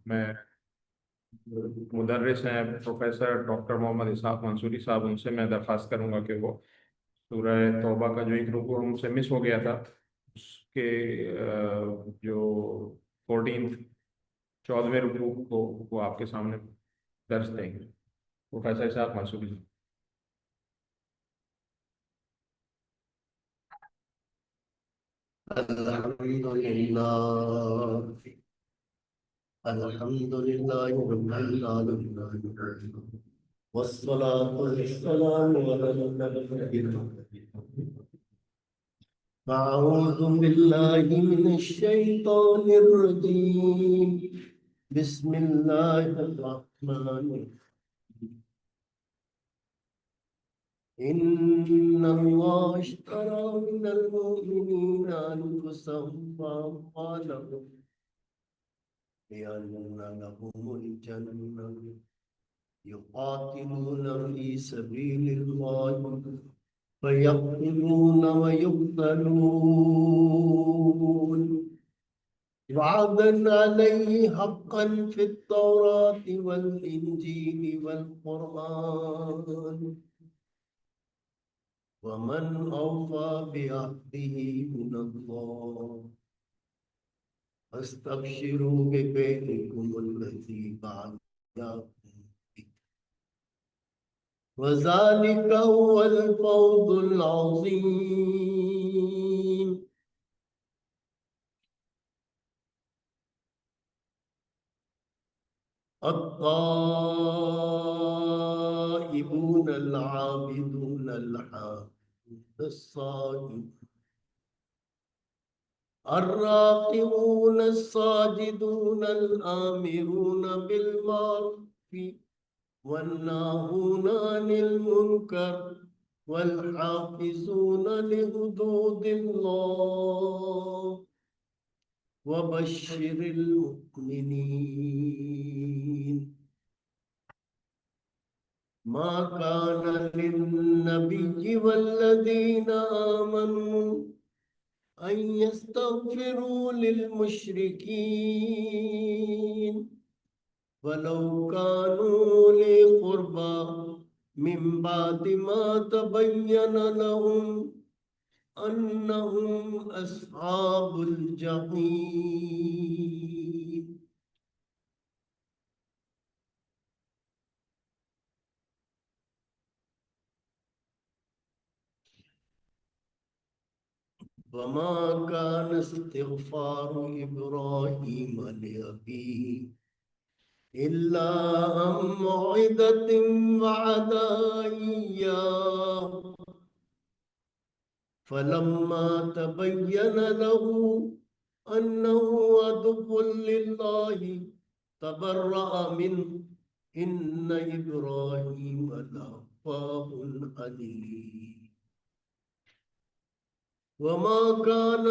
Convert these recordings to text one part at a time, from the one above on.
मैं मुदर्रिस हैं professor doctor Mohammad इसहाक मंसूरी साहब, उनसे मैं दरख्वास्त करूंगा कि वो सूरह तौबा का जो एक रुकू हमसे मिस हो गया था उसके जो 14th 14वें रुकू को वो आपके सामने दर्ज देंगे। प्रोफेसर इसहाक मंसूरी जी। अल्हम्दुलिल्लाह अल्हम्दुलिल्लाह रब्बिल आलमीन वस्सलातु वस्सलामु अला नबिय्यिल अऊज़ु बिल्लाहि मिनश शैतानिर रजीम बिस्मिल्लाहिर रहमानिर इन्नल्लाह इश्तरा मिनल मुमिनीना अनफुसहुम व अम्वालहुम बिअन्ना लहुमुल जन्नह युक़ातिलून फी सबीलिल्लाह फयक़्तुलून व युक़्तलून वअदन अलैहि हक़्क़न फित तौराति वल इंजीलि वल क़ुरआन वमन औफ़ा बिअहदिही मिनल्लाह फस्तबशिरू बिबैइकुमुल्लज़ी बायअतुम बिही वज़ालिका हुवल फ़ौज़ुल अज़ीम। अत्ताइबून अल-आबिदून अल-हामिदून अस्साइमून अर्राकिऊन अस्साजिदून अल-आमिरून बिल-मारूफ़ि वन्नाहून अनिल मुनकर वल-हाफ़िज़ून लिहुदूदिल्लाह वबश्शिरिल मुमिनीन। मा कान लिन्नबिय्यि वल्लज़ीना आमनू अन यस्तगफिरू लिलमुश्रिकीन वलौ कानू उली क़ुर्बा मिन बादि मा तबय्यन लहुम अन्नहुम अस्हाबुल जहीम। वमा कान इस्तिग़फ़ारु इब्राहीम लिअबीही इल्ला अन मौइदतिन वअदहा इय्याहु फलम्मा तबय्यन लहू अन्नहु अदुव्वुन लिल्लाहि तबर्रअ मिन्हु इन्न इब्राहीम लअव्वाहुन हलीम। वमा कान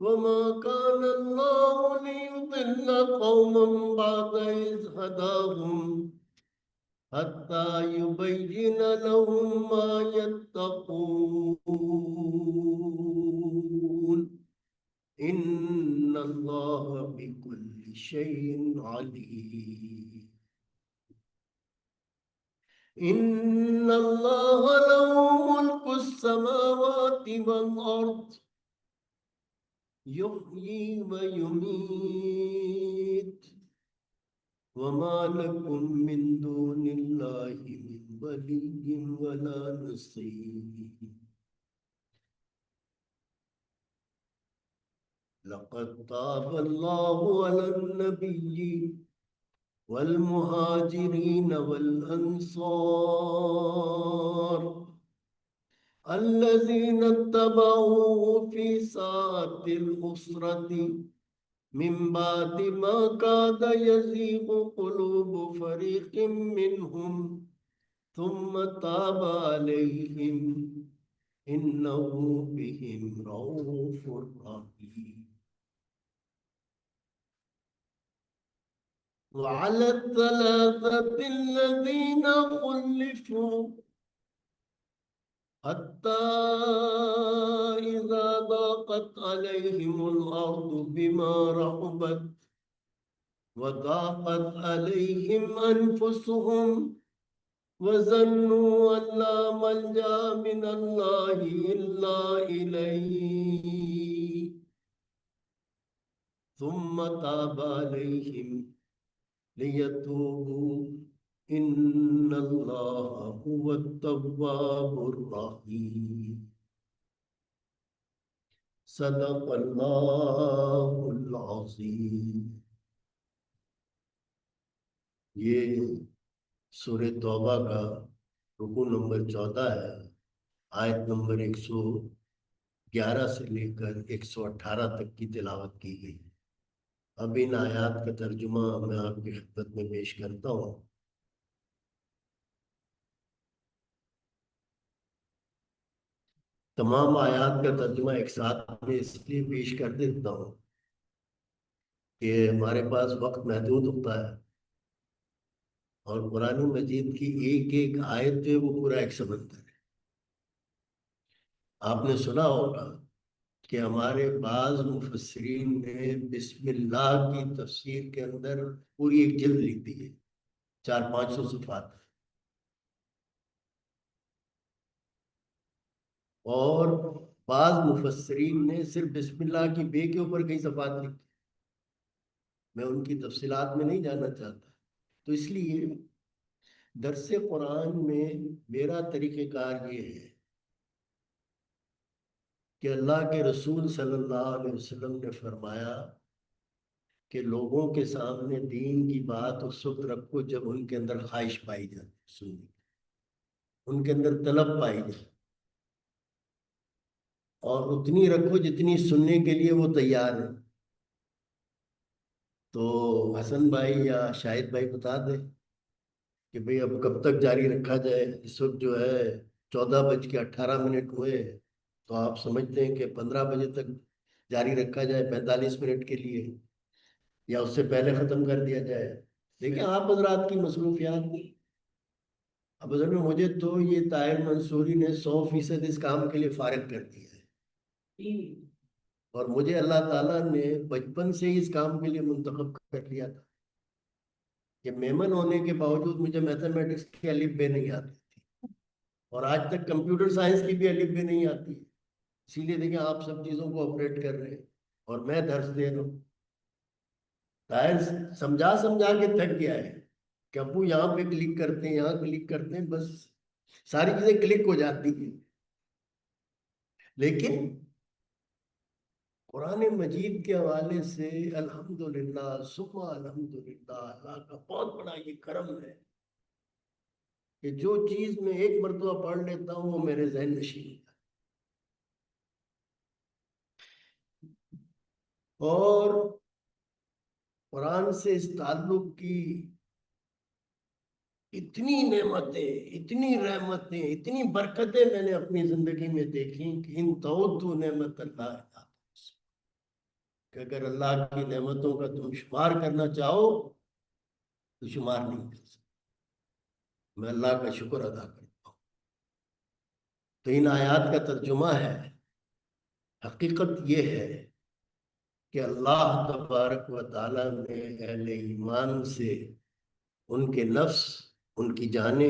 वमा कान अल्लाहु लियुदिल्ल कौमन बअद इज़ हदाहुम हत्ता युबय्यिन लहुम मा यत्तक़ून इन्नल्लाह बिकुल्लि शैइन अलीम। इन्नल्लाह लहू मुल्कुस समावाति वल अर्द युह्यी व युमीत वमा लकुम मिन दूनिल्लाहि मिन वलिय्यिन वला नसीर। लक़द ताबल्लाहु अलन नबिय्यि वल मुहाजिरीन वल अंसार अल्लज़ीना तबऊहु फी सातिल उसरति मिन बादि मा कादा यज़ीगु क़ुलूबु फ़रीक़िम मिनहुम थुम्मा ताबा अलैहिम इन्नहु बिहिम रऊफ़ुर रहीम। वअला थलाथति अल्लज़ीना खुल्लिफ़ू हत्ता इज़ा ज़ाक़त अलैहिमुल अर्दु बिमा रहुबत वदाक़त अलैहिम अनफुसुहुम वज़न्नु अल्ला मल्जा मिनल्लाहि इल्ला इलैहि थुम्मा ताबा अलैहिम लियतूबू इन्नल्लाहा हुवत तव्वाबुर रहीम। सदक़ल्लाहुल अज़ीम। ये सूरह तौबा का रुकू नंबर 14 है। आयत नंबर 111 से लेकर 118 तक की तिलावत की गई। अब इन आयात का तर्जुमा मैं आपकी खिदमत में पेश करता हूँ। तमाम आयात का तर्जुमा एक साथ में इसलिए पेश कर देता हूँ कि हमारे पास वक्त महदूद होता है और कुरान मजीद की एक एक आयत जो है वो पूरा एक समंदर है। आपने सुना होगा कि हमारे बाज मुफस्सिरीन ने बिस्मिल्लाह की तफसीर के अंदर पूरी एक जिल्द लिख दी है, 400-500 सफ़ात। और बाज मुफस्सिरीन ने सिर्फ बिस्मिल्लाह की बे के ऊपर कई सफ़ात लिखी। मैं उनकी तफसीलात में नहीं जाना चाहता। तो इसलिए दरसे कुरान में मेरा तरीक़ेकार ये है कि अल्लाह के रसूल सल्लल्लाहु अलैहि वसल्लम ने फरमाया कि लोगों के सामने दीन की बात उस वक्त रखो जब उनके अंदर ख्वाहिश पाई जाती, सुनने, उनके अंदर तलब पाई जाती, और उतनी रखो जितनी सुनने के लिए वो तैयार है। तो हसन भाई या शाहिद भाई बता दें कि भाई अब कब तक जारी रखा जाए। इस वक्त जो है 14:18 हुए, तो आप समझते हैं कि 15 बजे तक जारी रखा जाए 45 मिनट के लिए, या उससे पहले खत्म कर दिया जाए। देखिए आप हजरात की मसरूफियात। अब असल में मुझे तो ये ताहिर मंसूरी ने 100% इस काम के लिए फारिग कर दिया है, और मुझे अल्लाह ताला ने बचपन से ही इस काम के लिए मुंतखब कर लिया था कि मेमन होने के बावजूद मुझे मैथमेटिक्स की अलिफ बे नहीं आती थी, और आज तक कंप्यूटर साइंस की भी अलिफ बे नहीं आती है। इसीलिए देखिए आप सब चीज़ों को ऑपरेट कर रहे हैं और मैं दर्ज दे रहा हूँ। ताहिर समझा समझा के थक गया है कि अबू यहाँ पे क्लिक करते हैं, यहाँ क्लिक करते हैं, बस सारी चीजें क्लिक हो जाती हैं। लेकिन कुरान मजीद के हवाले से अल्हम्दुलिल्लाह सुम्मा अल्हम्दुलिल्लाह, अल्लाह का बहुत बड़ा ये करम है कि जो चीज मैं एक मरतबा पढ़ लेता हूँ वो मेरे जहन नशीन होता है। और कुरान से इस ताल्लुक की इतनी नेमतें, इतनी रहमतें, इतनी बरकतें मैंने अपनी जिंदगी में देखी कि इन तउद्दु नेमत अल्लाह, कि अगर अल्लाह की नेमतों का तुम शुमार करना चाहो तो शुमार नहीं कर सकते। मैं अल्लाह का शुक्र अदा करता हूँ। तो इन आयात का तर्जुमा है, हकीकत ये है कि अल्लाह तबारक व ताला ने अहले ईमान से उनके नफ्स, उनकी जाने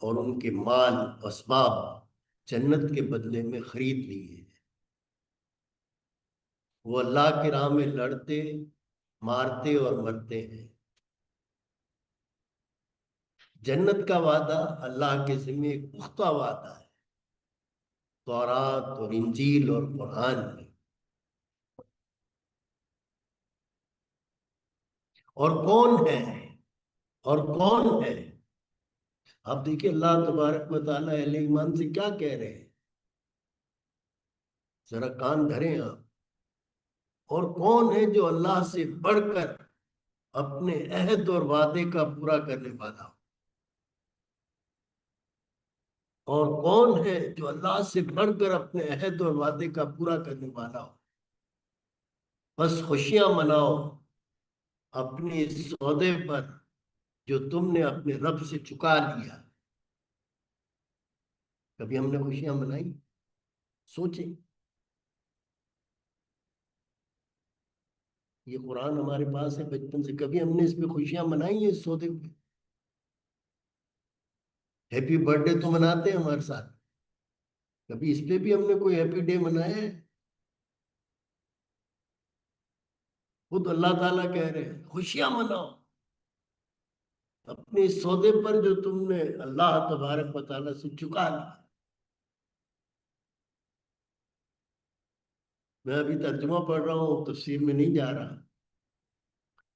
और उनके माल असबाब जन्नत के बदले में खरीद लिए। वो अल्लाह की राह में लड़ते, मारते और मरते हैं। जन्नत का वादा अल्लाह के ज़िम्मे एक पुख्ता वादा है, तौरात और इंजील और कुरान में। और कौन है, और कौन है, आप देखिए अल्लाह तबारक व तआला अहले ईमान से क्या कह रहे हैं, जरा कान धरें आप। और कौन है जो अल्लाह से बढ़कर अपने अहद और वादे का पूरा करने वाला हो, और कौन है जो अल्लाह से बढ़कर अपने अहद और वादे का पूरा करने वाला हो। बस खुशियां मनाओ अपने इस सौदे पर जो तुमने अपने रब से चुका लिया। कभी हमने खुशियां मनाई? सोचे। ये कुरान हमारे पास है बचपन से, कभी हमने इस पे खुशियां मनाई है इस सौदे पे? हैप्पी बर्थडे तो मनाते हैं हमारे साथ, कभी इस पे भी हमने कोई हैप्पी डे मनाया है? खुद अल्लाह ताला कह रहे हैं खुशियां मनाओ अपने इस सौदे पर जो तुमने अल्लाह तबारक व तआला से चुका लिया। मैं अभी तर्जुमा पढ़ रहा हूँ, तफसीर में नहीं जा रहा।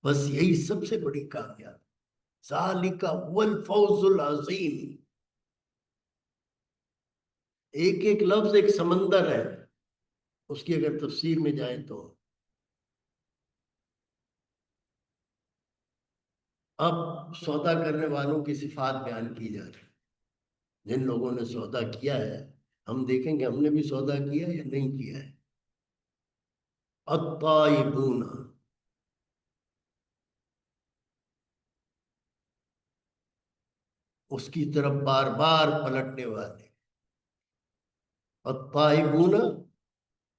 बस यही सबसे बड़ी कामयाबी, ज़ालिका हुवल फौजुल अज़ीम। एक एक लफ्ज एक समंदर है, उसकी अगर तफसीर में जाए तो। अब सौदा करने वालों की सिफात बयान की जा रही, जिन लोगों ने सौदा किया है, हम देखेंगे हमने भी सौदा किया है या नहीं किया है। अत्ताइबून, उसकी तरफ बार बार पलटने वाले। अत्ताइबून,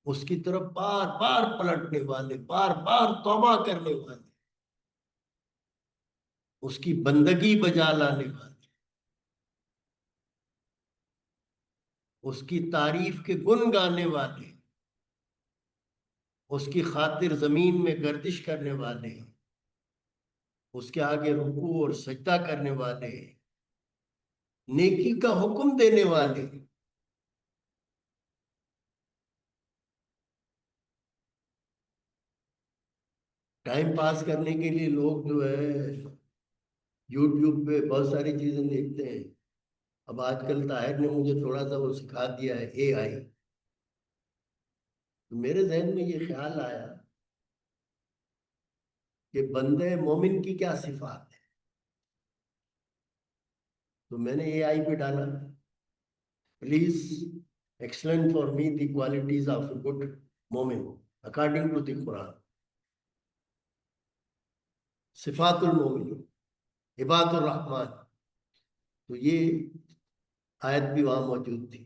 उसकी तरफ बार बार पलटने वाले, बार बार तौबा करने वाले, उसकी बंदगी बजा लाने वाले, उसकी तारीफ के गुण गाने वाले, उसकी खातिर जमीन में गर्दिश करने वाले, उसके आगे रुकू और सजदा करने वाले, नेकी का हुक्म देने वाले। टाइम पास करने के लिए लोग जो है यूट्यूब पे बहुत सारी चीजें देखते हैं। अब आजकल ताहिर ने मुझे थोड़ा सा वो सिखा दिया है, AI। तो मेरे जहन में ये ख्याल आया कि बंदे मोमिन की क्या सिफात है। तो मैंने AI पे डाला, please explain for me the qualities of a good मोमिन अकॉर्डिंग टू द कुरान। सिफातुल मोमिन, इबादुर रहमान। तो ये आयत भी वहां मौजूद थी।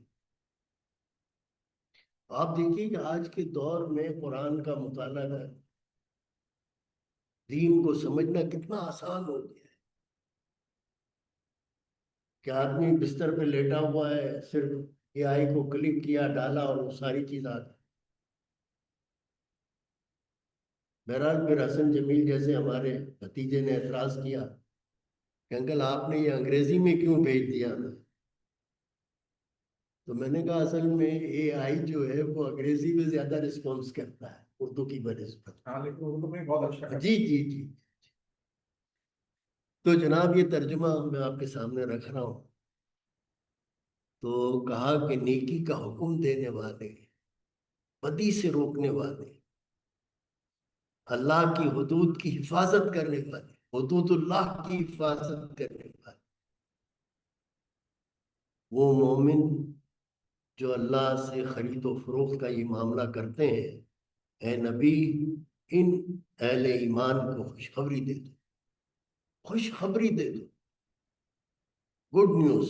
आप देखिए कि आज के दौर में कुरान का मुताला है, दीन को समझना कितना आसान हो गया है कि आदमी बिस्तर पे लेटा हुआ है, सिर्फ AI को क्लिक किया, डाला और वो सारी चीज आ गई। बहरहाल फिर हसन जमील जैसे हमारे भतीजे ने एतराज किया कि अंकल आपने ये अंग्रेजी में क्यों भेज दिया हमें। तो मैंने कहा असल में AI जो है वो अंग्रेजी में ज्यादा रिस्पॉन्स करता है उर्दू की बनिस्बत। हाँ लेकिन उर्दू में बहुत अच्छा है। जी जी जी। तो जनाब ये तर्जुमा मैं आपके सामने रख रहा हूँ। तो कहा कि नेकी का हुक्म देने वाले, बदी से रोकने वाले, अल्लाह की हुदूद की हिफाजत करने वाले, हुदूदुल्लाह की हिफाजत करने वाले, वो मोमिन जो अल्लाह से खरीद और फरोख्त का ये मामला करते हैं, ए नबी इन अहले ईमान को खुशखबरी दे दो, खुशखबरी दे दो, गुड न्यूज।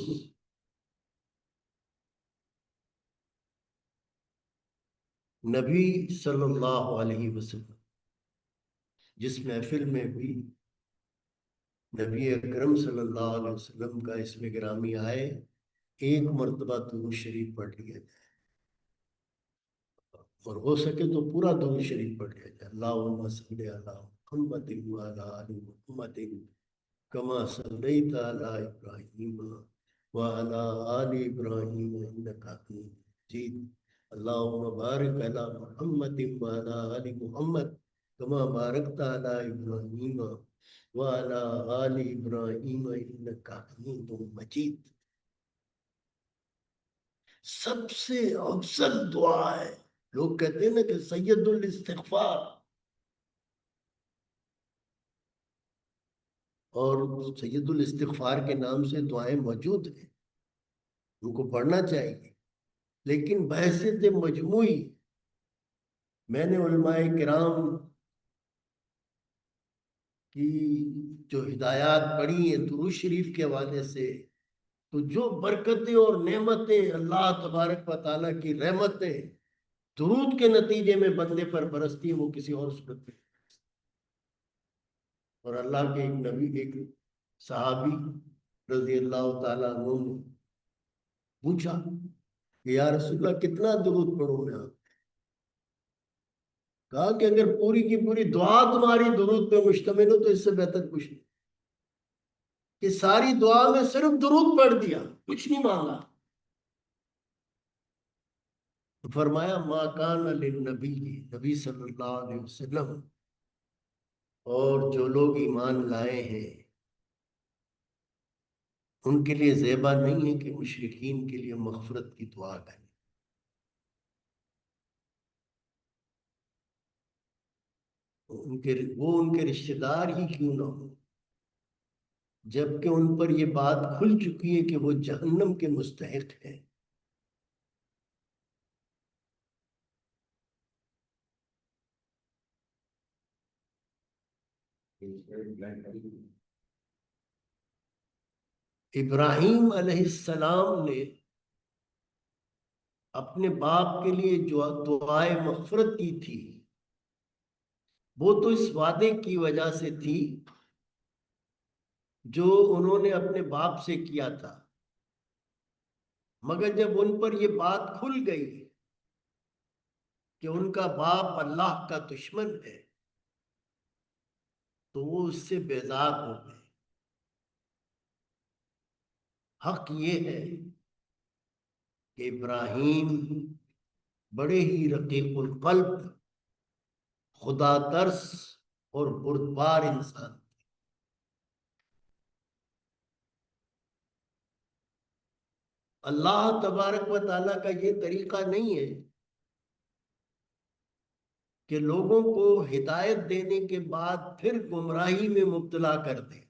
नबी सल्लल्लाहु अलैहि वसल्लम जिस महफिल में भी नबी अकरम सल्लल्लाहु अलैहि वसल्लम का इसमें गिरामी आए, एक मर्तबा दुरूद शरीफ पढ़ लिया जाए, और हो सके तो पूरा दुरूद शरीफ पढ़ लिया जाए। अल्लाहुम्मा सल्ली अला मुहम्मदिन व अला आलि मुहम्मदिन कमा सल्लैता अला इब्राहीम व अला आलि इब्राहीम इन्नका हमीदुम मजीद। अल्लाहुम्मा बारिक अला मुहम्मदिन व अला आलि मुहम्मद कमा बारकता अला इब्राहीम व अला आलि इब्राहीम इन्नका हमीदुम मजीद। सबसे अफजल दुआ है। लोग कहते हैं ना कि सैयदुल इस्तिगफार, और सैयदुल इस्तिगफार के नाम से दुआएं मौजूद हैं, उनको पढ़ना चाहिए। लेकिन बहसियत मजमूई मैंने उलमाए किराम की जो हिदायत पढ़ी है दुरूद शरीफ के हवाले से, तो जो बरकतें और नेमतें अल्लाह तबारक व तआला की रहमतें दुरूद के नतीजे में बंदे पर बरसती है, वो किसी और सूरत में। और अल्लाह के एक नबी, एक सहाबी रजी अल्लाह ताला अन्हु ने पूछा कि या रसूलल्लाह कितना दुरूद पढ़ूं मैं आप? कहा कि अगर पूरी की पूरी दुआ तुम्हारी दुरूद पे मुश्तमिल हो तो इससे बेहतर कुछ नहीं, कि सारी दुआ में सिर्फ दुरूद पढ़ दिया, कुछ नहीं मांगा। तो फरमाया मा कान लिन्नबी, नबी सल्लल्लाहु अलैहि वसल्लम और जो लोग ईमान लाए हैं उनके लिए ज़ेबा नहीं है कि मुशरिकीन के लिए मग़फ़िरत की दुआ करें। उनके रिश्तेदार ही क्यों ना हो, जबकि उन पर यह बात खुल चुकी है कि वो जहन्नम के मुस्तहिक है। इब्राहीम अलैहिस्सलाम ने अपने बाप के लिए जो दुआए मग़फ़िरत की थी वो तो इस वादे की वजह से थी जो उन्होंने अपने बाप से किया था, मगर जब उन पर यह बात खुल गई कि उनका बाप अल्लाह का दुश्मन है तो वो उससे बेजार हो गए। हक ये है कि इब्राहीम बड़े ही रकीकुल कल्ब, खुदा तरस और बुर्दबार इंसान। अल्लाह तबारक व ताला का ये तरीका नहीं है कि लोगों को हिदायत देने के बाद फिर गुमराही में मुब्तला कर दे।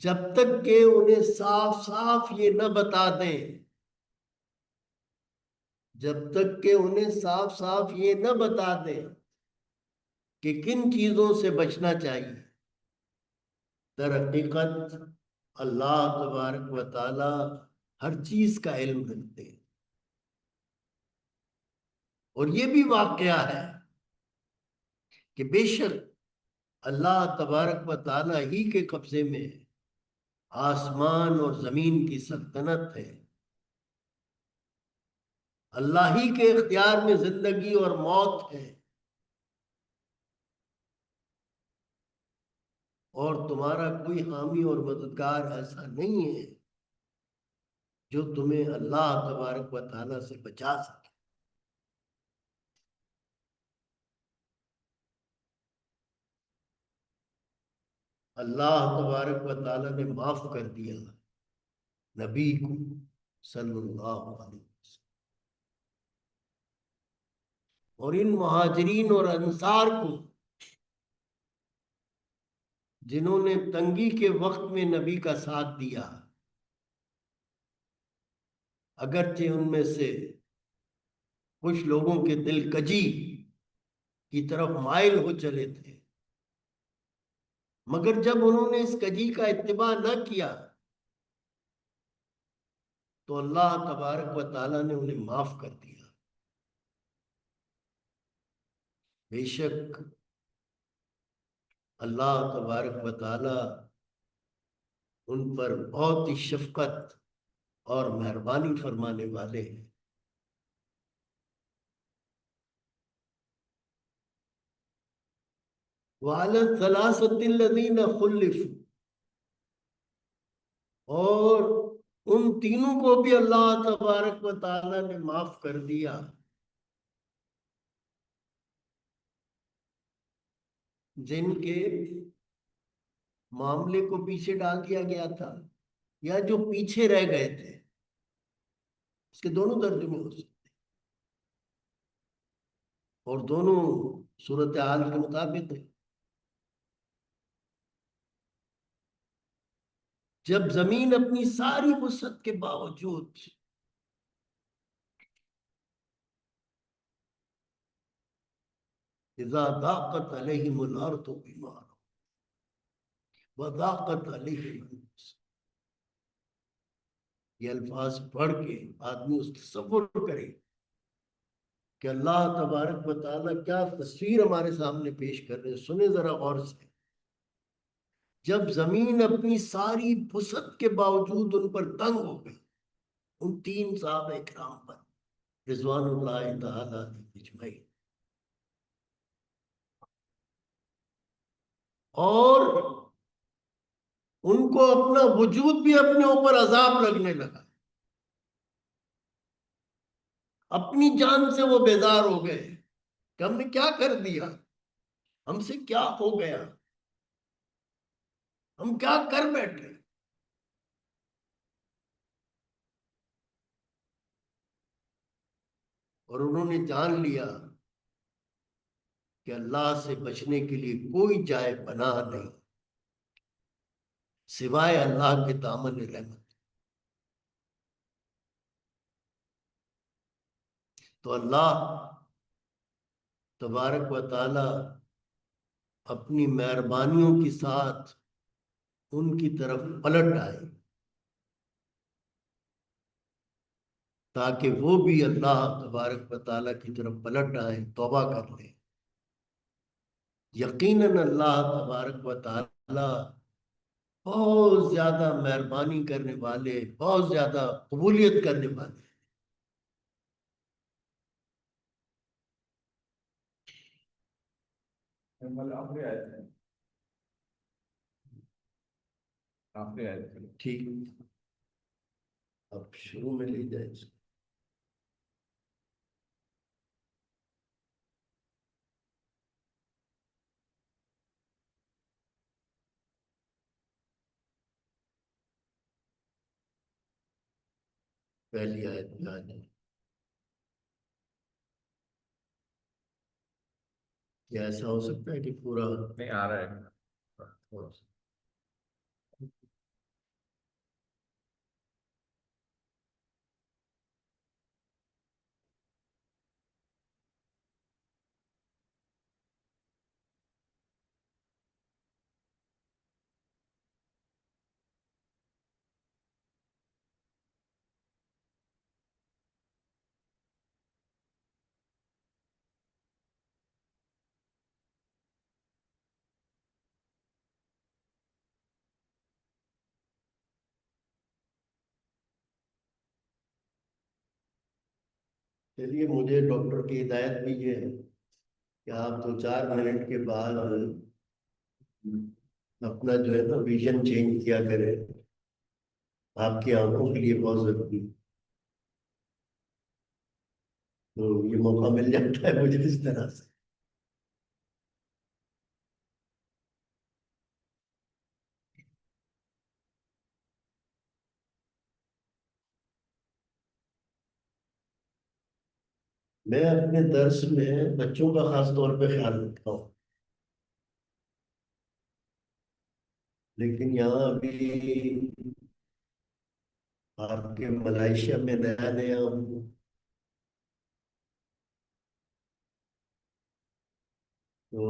जब तक कि उन्हें साफ साफ ये न बता दें, जब तक कि उन्हें साफ साफ ये न बता दें कि किन चीजों से बचना चाहिए, दर हकीकत अल्लाह तबारक व ताला हर चीज का इल्म रखते हैं। और ये भी वाकया है कि बेशक अल्लाह तबारक व ताला ही के कब्जे में आसमान और जमीन की सल्तनत है। अल्लाह ही के इख्तियार में जिंदगी और मौत है। और तुम्हारा कोई हामी और मददगार ऐसा नहीं है जो तुम्हें अल्लाह तबारक व ताला से बचा सके। अल्लाह तबारक व ताला ने माफ कर दिया नबी को सल्लल्लाहु अलैहि वसल्लम और इन मुहाजिरीन और अंसार को जिन्होंने तंगी के वक्त में नबी का साथ दिया। अगरचे उनमें से कुछ लोगों के दिल कजी की तरफ माइल हो चले थे, मगर जब उन्होंने इस कजी का इत्तिबा न किया तो अल्लाह तबारक व ताला ने उन्हें माफ कर दिया। बेशक अल्लाह तबारक व ताला उन पर बहुत ही शफकत और मेहरबानी फरमाने वाले हैं। वाला सलासतिल्लज़ीना खुल्लिफू, और उन तीनों को भी अल्लाह तबारक व ताला ने माफ कर दिया जिनके मामले को पीछे डाल दिया गया था या जो पीछे रह गए थे। इसके दोनों तर्जुमे हो सकते और दोनों सूरत हाल के मुताबिक है। जब जमीन अपनी सारी वसअत के बावजूद इज़ा दाक़त अलैहिमुल अर्ज़ु बिमा व दाक़त अलैहिम अनफुसुहुम, ये अल्फाज पढ़ के आदमी उस तसव्वुर करे कि अल्लाह तबारक व तआला क्या तस्वीर हमारे सामने पेश कर रहे हैं, सुने जरा गौर से। जब जमीन अपनी सारी वुसअत के बावजूद उन पर तंग हो गई, उन तीन साहब इकराम पर रिजवानुल्लाह तआला अजमईन, और उनको अपना वजूद भी अपने ऊपर अजाब लगने लगा, अपनी जान से वो बेजार हो गए कि हमने क्या कर दिया, हमसे क्या हो गया, हम क्या कर बैठे। और उन्होंने जान लिया कि अल्लाह से बचने के लिए कोई जाए पनाह नहीं सिवाय अल्लाह के दामन रहमत। तो अल्लाह तबारक व ताला अपनी मेहरबानियों के साथ उनकी तरफ पलट आए, ताकि वो भी अल्लाह तबारक व ताला की तरफ पलट आए, तौबा कर ले। यकीनन अल्लाह तबारक व ताला बहुत ज्यादा मेहरबानी करने वाले, बहुत ज्यादा कबूलियत करने वाले। मतलब आखिरी आयत है, आखिरी आयत है। ठीक, अब शुरू में ले जाए इसको। पहली आयत में आ जाए। क्या ऐसा हो सकता है कि पूरा नहीं आ रहा है थोड़ा सा। चलिए, मुझे डॉक्टर की हिदायत भी ये है कि आप 2-4 मिनट के बाद अपना जो है ना विजन चेंज किया करें, आपकी आंखों के लिए बहुत जरूरी है। तो ये मौका मिल जाता है मुझे इस तरह से। मैं अपने दर्स में बच्चों का खास तौर पे ख्याल रखता हूँ, लेकिन यहाँ अभी आपके मलेशिया में नया नया हूँ, तो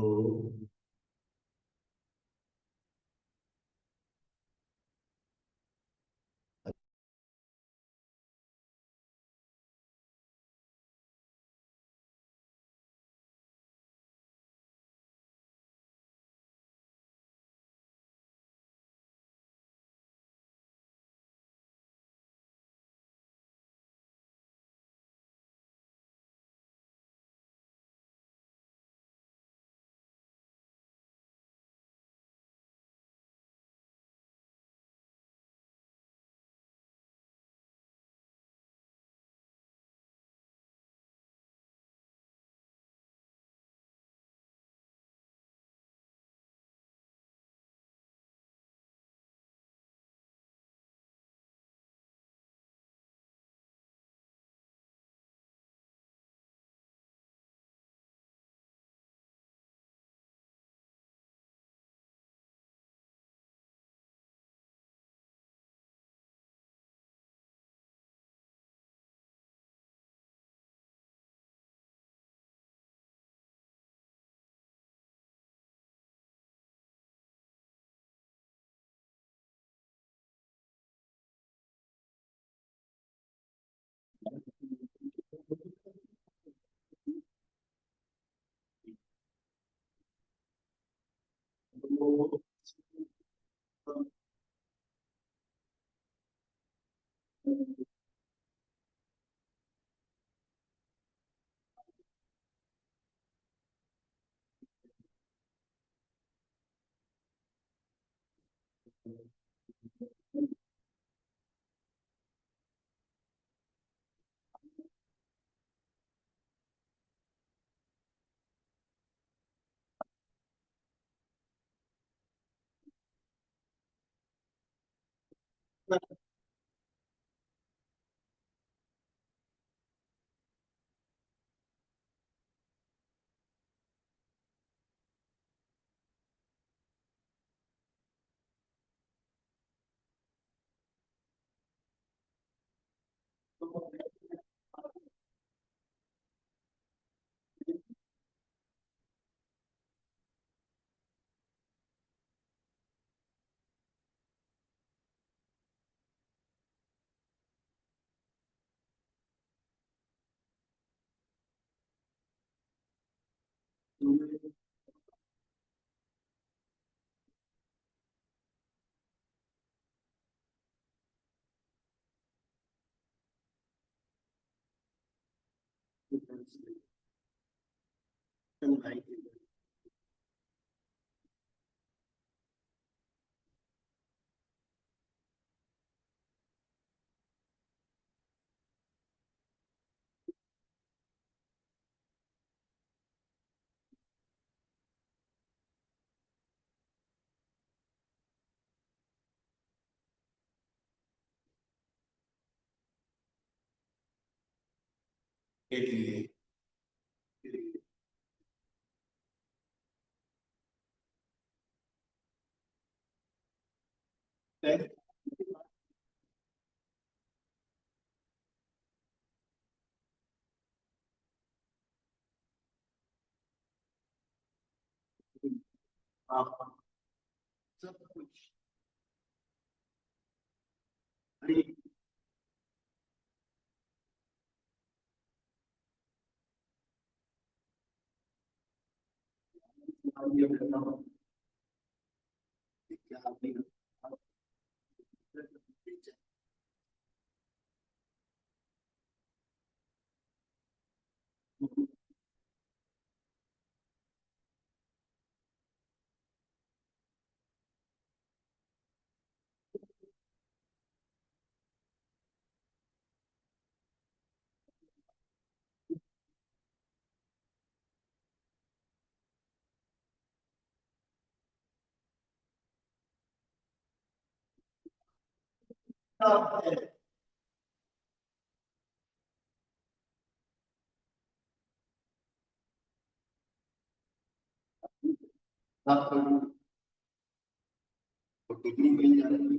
डिग्री मिल जाएगी,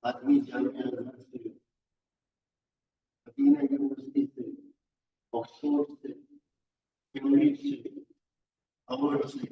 आदमी जामिया से, मदीना यूनिवर्सिटी से, ऑक्सफोर्ड से, कैम्ब्रिज से, हार्वर्ड से,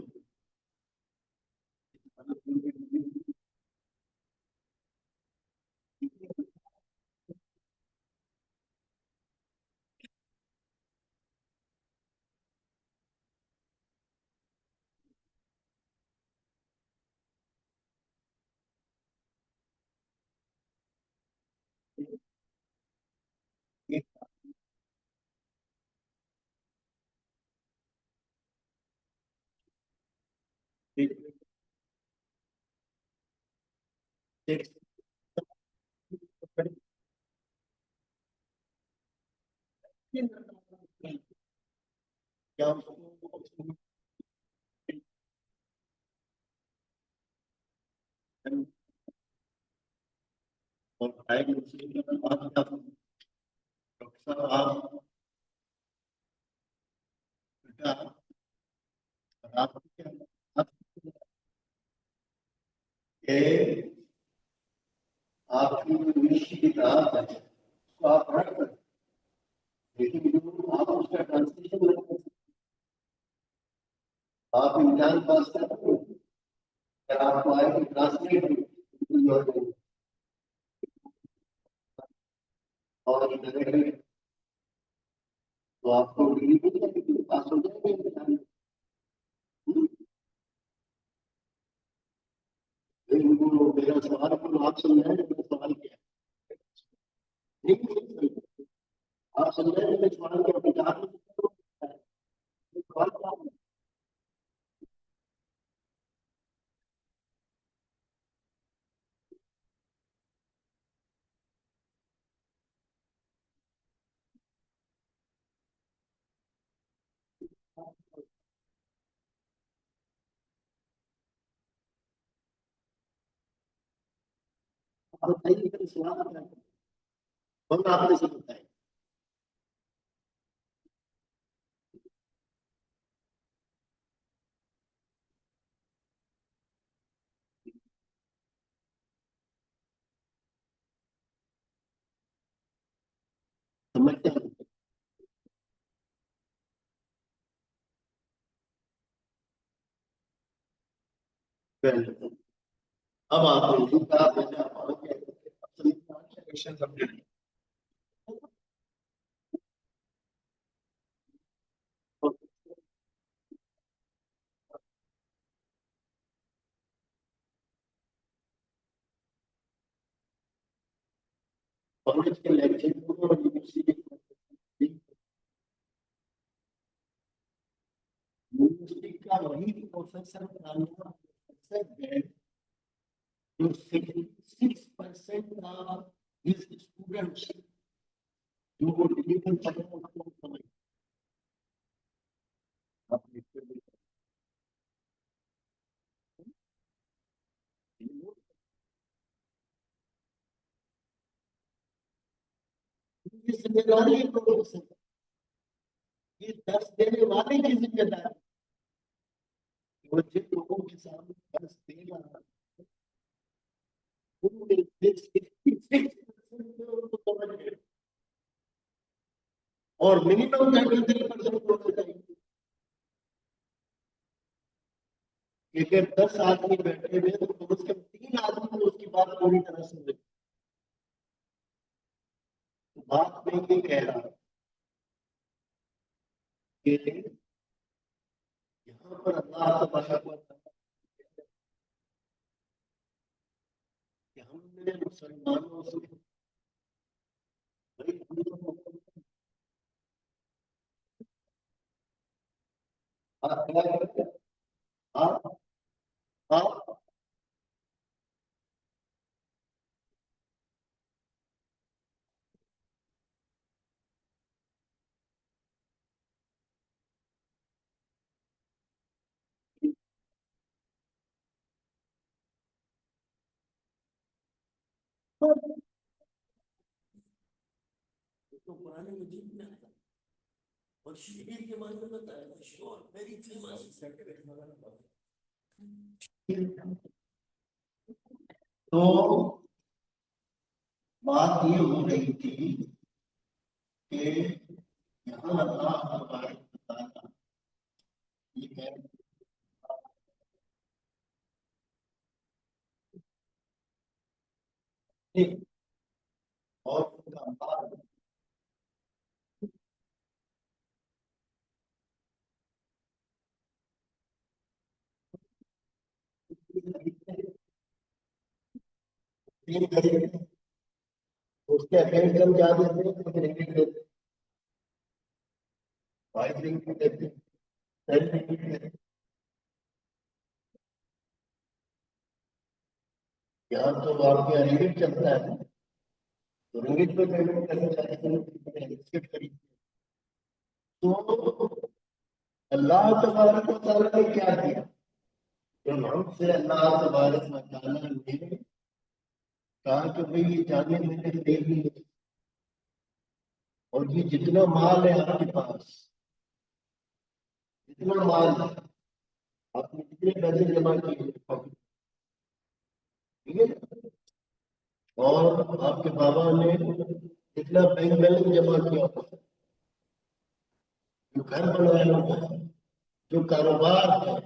क्या और डायग्नोसिस के बाद डॉक्टर साहब आप आपकी जो विश की किताब है उसको आप पढ़ कर, लेकिन जो आप उसका ट्रांसलेशन नहीं कर सकते। आप इम्तिहान पास करते हो, अगर आपको आए ट्रांसलेट और डायरेक्ट, तो आपको डिग्री मिल जाएगी, पास हो जाएंगे इम्तिहान। मैं सवाल करूँ, आप समझाएं मेरा सवाल क्या है? नहीं, नहीं, आप समझाएं मेरा सवाल क्या है? विचार में सवाल क्या है? आप बताइए मेरा सवाल क्या है? हम आपने से बताए। समझते हैं? पहले अब आपने नहीं कहा, मैंने आपको क्या क्वेश्चन समझे? कॉलेज के लेक्चर को यूनिवर्सिटी का वही प्रोफेसर बनाना है जो 66% का इस स्टूडेंट्स जो वो डिलीवर कर रहे हैं उसको समझ आप लिखते हैं। ये जिम्मेदारी है प्रोफेसर, ये दर्ज देने वाले की जिम्मेदारी है। वो जिन लोगों के सामने दर्ज दे रहा है उनमें से 66% उनको समझ में और मिनिमम 33% होना चाहिए। अगर 10 आदमी बैठे हुए तो कम से कम 3 आदमी को उसकी बात पूरी तरह समझ। तो बात मैं ये कह रहा हूं कि यहाँ पर अल्लाह तबारक व तआला कि हमने मुसलमानों से भाई आप आप तो पुराने मजीद में आता और शीर के मायने बताया श्योर वेरी फेमस। तो बात ये हो रही थी कि यहाँ अल्लाह तबारक व तआला ये कह रहे थे और उनका बात उसके अटेंड कम जा देते हैं तो फिर रिपीट देते हैं, वाइस रिपीट देते हैं, सेल्फ रिपीट देते हैं। यहाँ तो आपके रिपीट चलता है ना, तो रिपीट पे पेमेंट करने जाते हैं बिस्किट खरीद। तो अल्लाह तबारक व तआला ने क्या किया, जब हमसे अल्लाह तबारक व तआला ने कहा कि भाई ये जाने मैंने दे दी और ये जितना माल है आपके पास, जितना माल है आपने कितने पैसे जमा किए, ठीक है ना? और आपके बाबा ने कितना बैंक बैलेंस जमा किया हुआ है, जो घर बनवाया हुआ है, जो कारोबार है।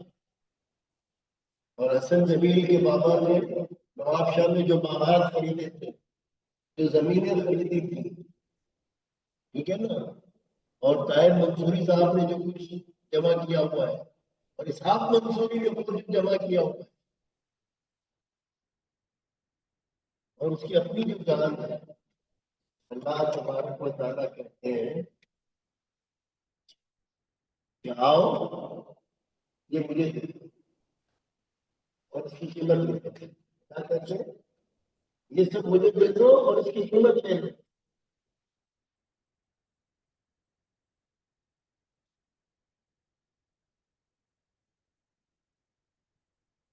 और हसन जमील के बाबा ने नवाब शाह में जो बागात खरीदे थे, जो जमीनें खरीदी थी, ठीक है ना? और ताहिर मंसूरी साहब ने जो कुछ जमा किया हुआ है और इसहाक मंसूरी ने कुछ जमा किया हुआ है। और उसकी अपनी जो जान है, अल्लाह तबारक व तआला कहते हैं कि आओ ये मुझे दे दो, और इसकी कीमत ले लो। क्या कहते हैं? ये सब मुझे दे दो और इसकी कीमत ले लो।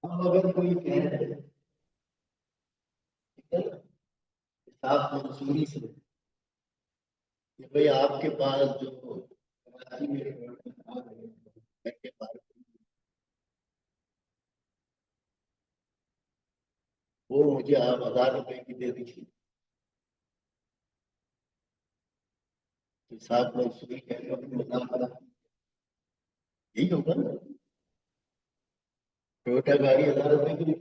अब अगर कोई कहे, ठीक है ना, साफ मंसूरी से कि भाई आपके पास जो कराची में घर के बाहर, वो मुझे आप 1000 रुपए की दे दीजिए, तो साफ मंसूरी कहेगा कि मजाक बना, यही होगा ना। टोयोटा गाड़ी 1000 रुपए की नहीं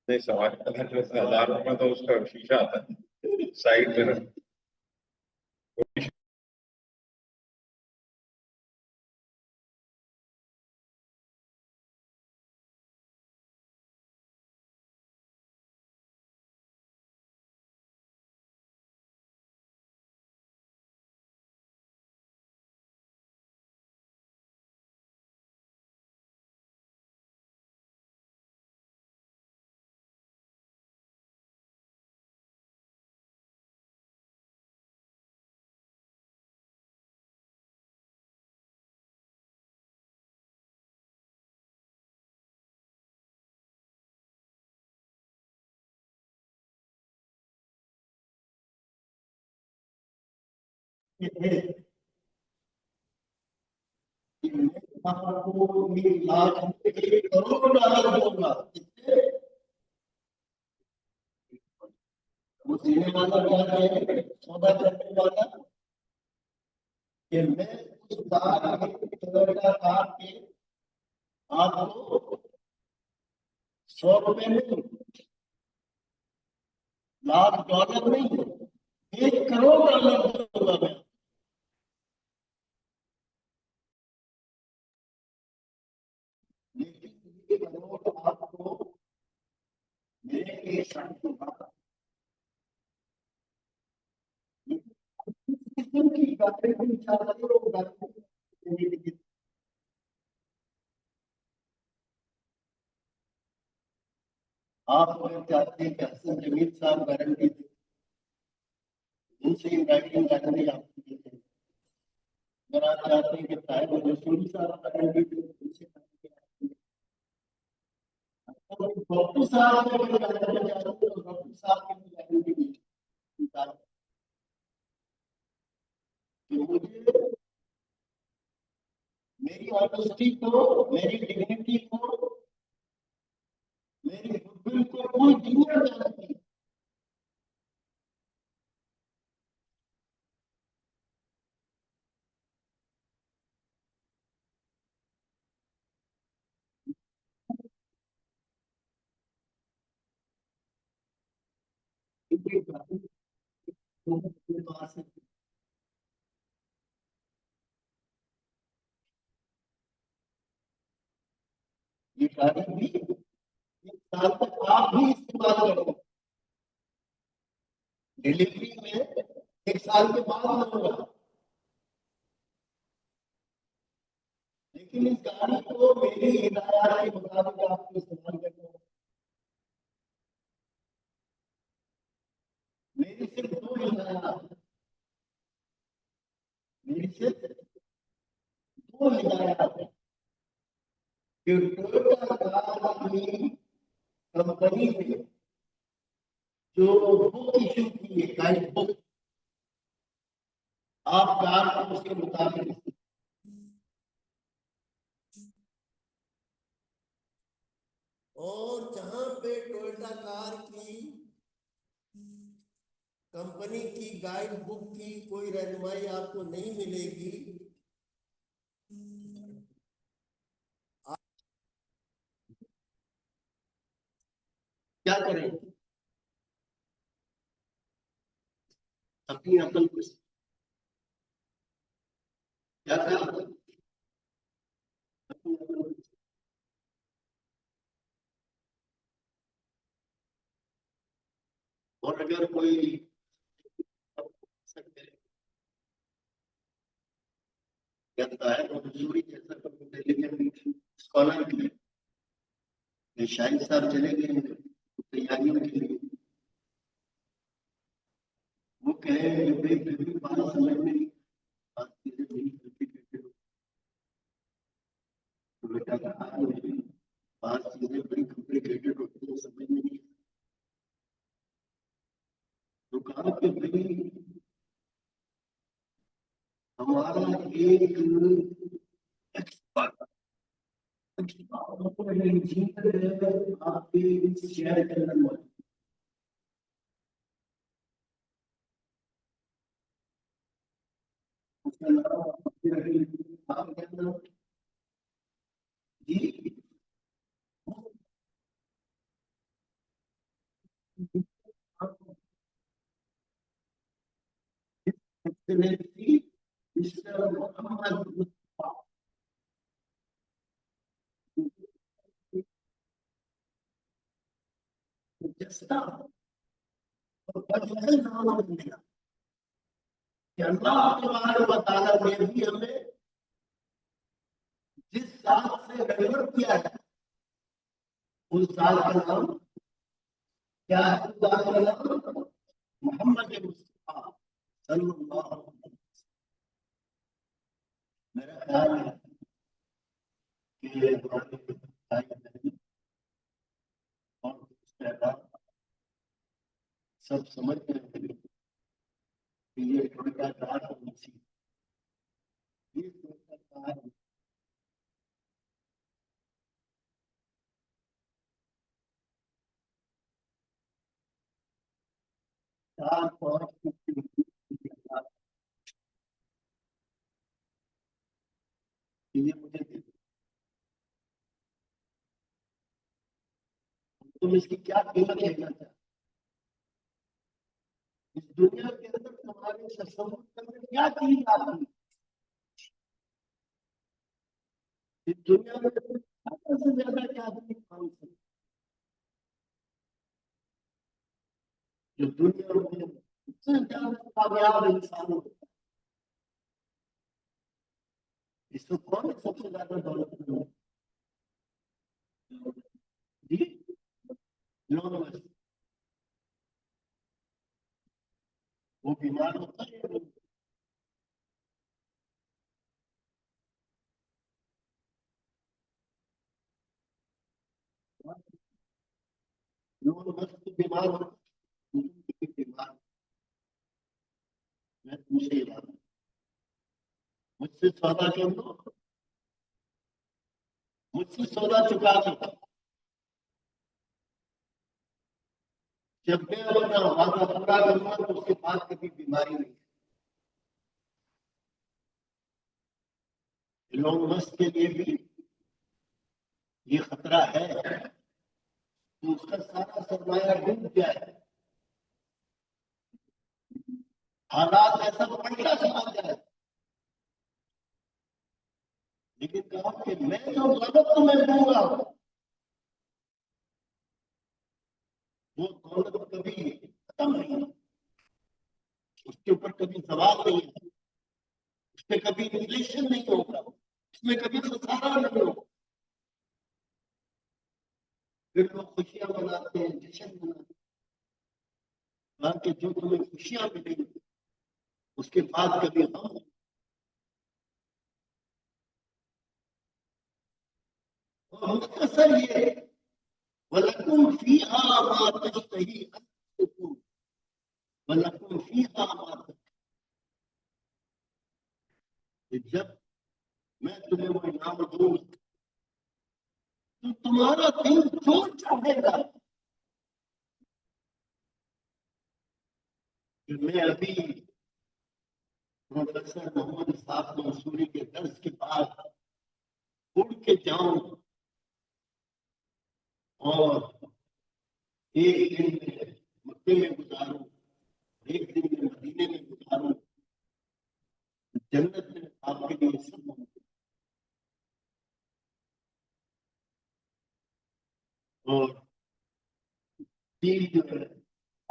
नहीं, सवाल पता जो 1000 रुपये तो उसका शीशा आता है साइड में रख। है। आपको 1 लाख, 1 करोड़ डॉलर दूंगा, कितने? वो देने वाला क्या है, सौदा करने वाला, कि मैं उस बार टोयोटा कार के आपको 100 रुपए नहीं, $1 लाख नहीं, 1 करोड़ डॉलर दूंगा मैं। लेकिन 1 करोड़ आपको मेरे एक साल के बाद किस्म की गाड़ी भी चाहते हो, गाड़ी आप अगर चाहते हैं कि हसन जमील साहब गारंटी दें, उनसे इन राइटिंग गारंटी आपको देते हैं। अगर आप चाहते हैं कि साहिब रसूली साहब गारंटी दें, उनसे डॉक्टर साहब से अगर गारंटी चाहते हैं तो डॉक्टर साहब की भी गारंटी दें। तो मुझे मेरी ऑनेस्टी को, मेरी डिग्निटी को, मेरी गुडविल को कोई दुनिया जानती है। ये गाड़ी भी 1 साल तक आप भी इस्तेमाल करो, डिलीवरी में 1 साल के बाद लूंगा, लेकिन इस गाड़ी को मेरी हिदायत के मुताबिक आपको इस्तेमाल करना है। मेरी सिर्फ 2 हिदायत, मेरी सिर्फ 2 हिदायत है कि टोयोटा कार की कंपनी ने जो बुक इशू की है, गाइड बुक, आप कार को उसके मुताबिक, और जहां पे टोयोटा कार की कंपनी की गाइड बुक की कोई रहनुमाई आपको नहीं मिलेगी, आप क्या करें? अपनी अकल को क्या कहा? और अगर कोई कहता है तो मजदूरी जैसा कोई दिल्ली स्कॉलर भी है, शाहिद साहब चले गए हैं तैयारियों के लिए। वो कहे कि भाई फिर भी बात समझ में नहीं, बात चीजें नहीं करते, तो बेटा कहा बात चीजें बड़ी कॉम्प्लिकेटेड होती है, समझ में नहीं। तो कहा कि भाई हमारा एक एक्सपर्ट आपके शेयर के अंदर मौजूद आप कहना जी एक्सीलेंसी मिस्टर मोहम्मद जस्ता और बदल नाम मिला कि अल्लाह तबारक व तआला ने भी हमें जिस साल से रेफर किया है उस साल का नाम क्या है? उस साल का नाम मोहम्मद मुस्तफा सल्लल्लाहु अलैहि वसल्लम। मेरा ख्याल है कि हमारे भाई बहन और उसके बाद सब समझ गए कि ये ठेकेदार और मसीह, ये ठेकेदार 4-5 ये मुझे दे दो। तुम इसकी क्या कीमत लेना चाहते? इस दुनिया के अंदर तुम्हारे तसव्वुर में क्या चीज आती है? इस दुनिया में ज्यादा से ज्यादा क्या आदमी काम से जो दुनिया में सबसे ज्यादा कामयाब इंसान होता है, इसको कौन सबसे ज्यादा दौलत में जी इलॉन मस्क। वो बीमार होता है इलॉन मस्क बीमार होता है, बीमार। मैं तुमसे ये बात मुझसे सौदा कर दो, मुझसे सौदा चुका दो। जब मैं अपना वादा पूरा करूंगा तो उसके बाद कभी बीमारी नहीं। इलॉन मस्क के लिए भी ये खतरा है कि उसका सारा सरमाया डूब गया है, हालात ऐसा बढ़िया समझ जाए। लेकिन कहा कि मैं जो दौलत तुम्हें दूंगा वो दौलत कभी खत्म नहीं, उसके ऊपर कभी सवाल नहीं है, उसमें कभी इन्फ्लेशन नहीं होगा, उसमें कभी खसारा नहीं होगा। फिर लोग खुशियां मनाते हैं, जश्न मनाते हैं कि जो तुम्हें खुशियां मिलेंगी उसके बाद कभी हम मुख्तसर ये वलकुम फीहा मा तश्तही अंफुसुकुम वलकुम फीहा मा तशतही। जब मैं तुम्हें वो इनाम दूंगा तो तुम्हारा दिल जो चाहेगा। मैं अभी प्रोफेसर मोहम्मद साहब मंसूरी के दर्स के बाद उड़ के जाऊं और एक दिन में मक्के में गुजारूं, एक दिन में मदीने में गुजारूं, जन्नत में आपके लिए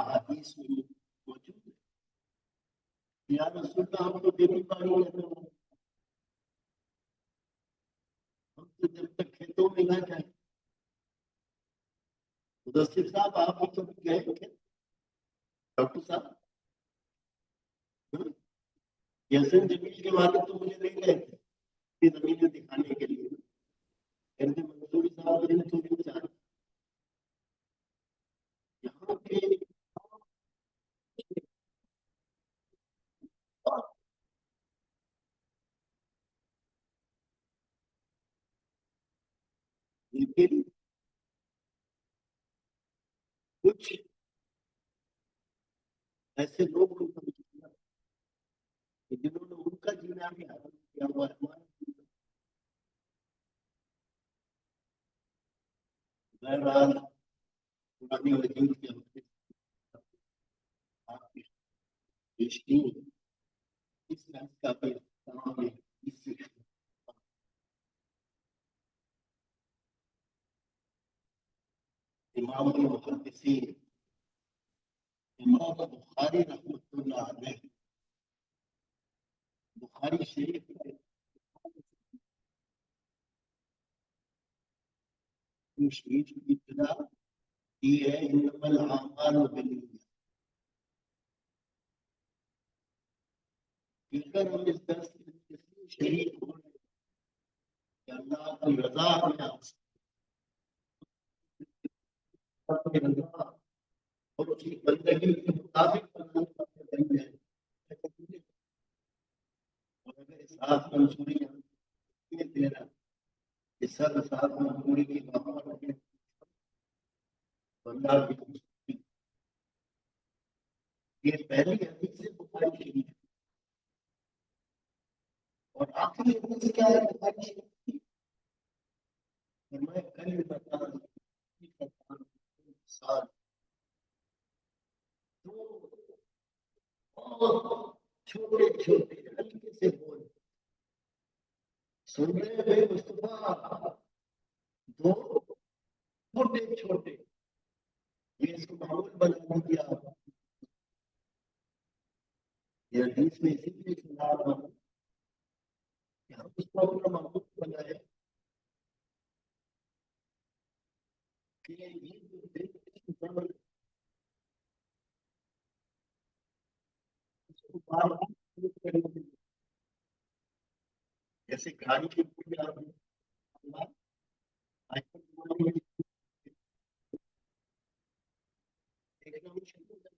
अहादीस में मौजूद है। या रसूल का हम तो खेती बाड़ी करते हैं, हम तो जब तक खेतों में ना जाए। मुदस्सिर साहब आप भी कभी गए थे? डॉक्टर साहब यसन जमील के वाले तो मुझे नहीं गए थे ये जमीनें दिखाने के लिए। कहते मंसूरी साहब ने तो भी चाहा यहाँ के लेकिन कुछ ऐसे लोग जिन्होंने उनका जीना भी हराम किया हुआ है। बहरहाल पुरानी वजूद के हमारे आपकी पेश की इस रात का भी तमाम इस इमाम मुहद्दिसीन इमाम बुखारी रहमतुल्लाह अलैह बुखारी शरीफ शरीफ की इब्तिदा की है इन्नमल आमालु बिन्निय्यात। अगर हम इस दर्स में इसलिए शरीक हो रहे हैं कि अल्लाह की रजा में और उसकी बंदगी के मुताबिक बन जाए। और अगर इस साथ मंसूरी दे रहा है सब साथ मंसूरी की बात रखें अल्लाह की ये पहली हदीस से बुखारी शरीफ और आखिरी हदीस क्या है बुखारी शरीफ की? मैं कल बताऊं साल छोटे छोटे हल्के से बोल सुन रहे हैं मुस्तफा दो छोटे छोटे ये इसको मामूल बना दिया। ये हदीस में इसीलिए सुना रहा हूं कि हम उसको अपना मामूल बनाए कि ये जो दिल की जबर उसको बार बार करेंगे। जैसे गाड़ी की पूरी देखना मुश्किल हो जाता है।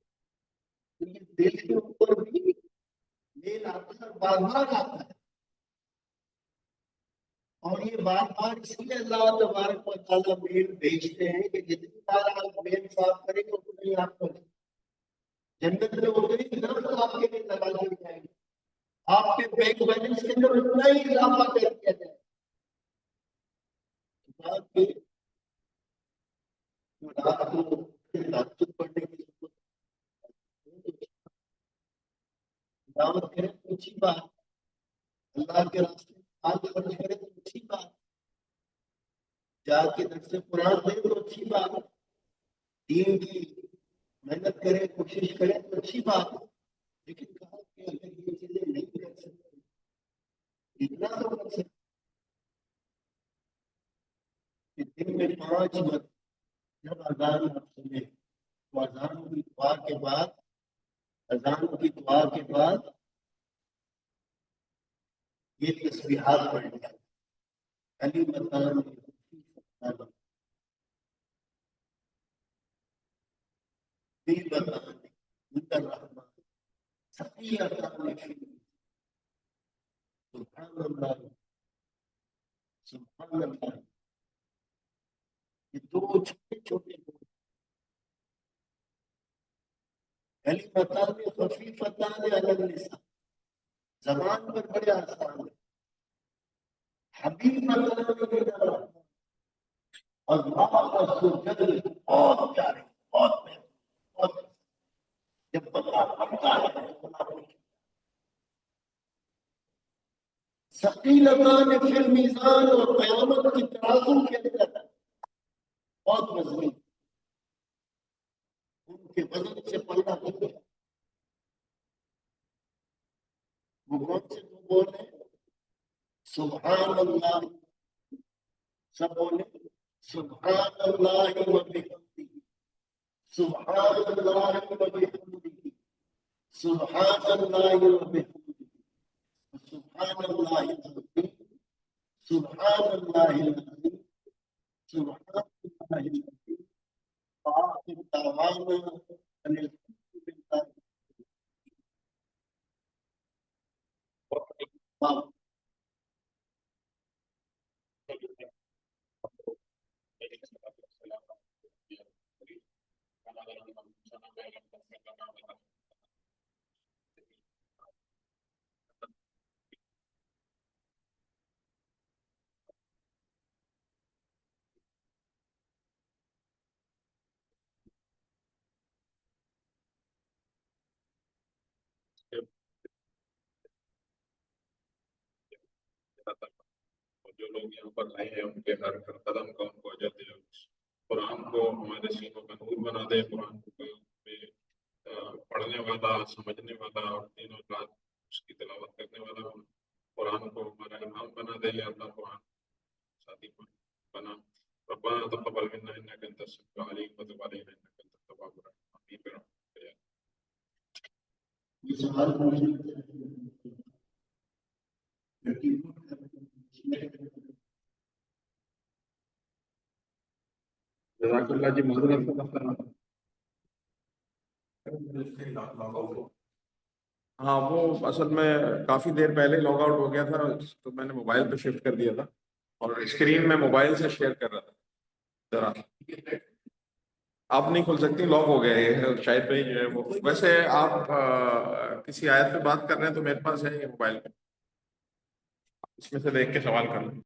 तो ये दिल के ऊपर भी मेल आता है बार बार आता है और ये बार बार इसलिए अल्लाह तबारक व तआला मेल भेजते हैं कि जितनी बार आप मेल साफ करेंगे उतनी ही आपको जन्नत में उतनी नफल आपके लिए लगा दी जाएगी। आपके बैंक बैलेंस के अंदर उतना ही इजाफा कर दिया जाए। रात के रात को तहज्जुद पढ़ने की दावत करें तो अच्छी बात, अल्लाह के रास्ते में माल खर्च करें तो अच्छी बात, जाके दर्से कुरान दें तो अच्छी बात, दीन की मेहनत करें कोशिश करें तो अच्छी बात। लेकिन कहा कि अगर ये चीजें नहीं कर सकते इतना तो कर सकते कि दिन में 5 वक्त जब अजान आप सुने तो अजान की दुआ के बाद अजान की दुआ के बाद ये तस्बीहात पढ़ लिया अली मकान ये दो छोटे छोटे अली मकान खफीफतान अलल लिसान जबान पर बड़े आसान है। हबीब मकान अल्लाह बहुत प्यारे बहुत बहुत जब बंदा पढ़ता है सकीलतान फिल मीज़ान और क़यामत की तराजू के अंदर बहुत मजबूत उनके वजन से पल्ला हो गया। वो कौन से दो बोले? सुभान अल्लाह, सब बोले सुभान अल्लाह व बिहम्दिही, सुभान अल्लाह व बिहम्दिही, सुभान अल्लाह व बिहम्दिही, सुभान अल्लाह अज़ीम, सुभान अल्लाह अज़ीम, सुभान अल्लाह अज़ीम, आखिर दावाना अनिल हम्दुलिल्लाह। वाह, जो लोग यहाँ पर आए हैं उनके हर हर कदम का उनको अजर दे। कुरान को हमारे सीनों का नूर बना दे। कुरान को पढ़ने वाला, समझने वाला और दिनों रात उसकी तिलावत करने वाला कुरान को हमारा इमाम बना दे। या अल्लाह कुरान साथी बना। रब्बना तक़ब्बल मिन्ना इन्नका अंतस समीउल अलीम व तुब अलैना इन्नका अंतत तव्वाबुर रहीम। ये सवाल पूछने जज़ाकल्लाह जी, माज़रत का मसला। हाँ, वो असल में काफ़ी देर पहले लॉग आउट हो गया था, तो मैंने मोबाइल पे शिफ्ट कर दिया था और स्क्रीन में मोबाइल से शेयर कर रहा था। जरा आप नहीं खुल सकती, लॉक हो गया ये शायद पे जो है वो। वैसे आप किसी आयत पे बात कर रहे हैं तो मेरे पास है ये मोबाइल पे, इसमें से देख के सवाल कर लें।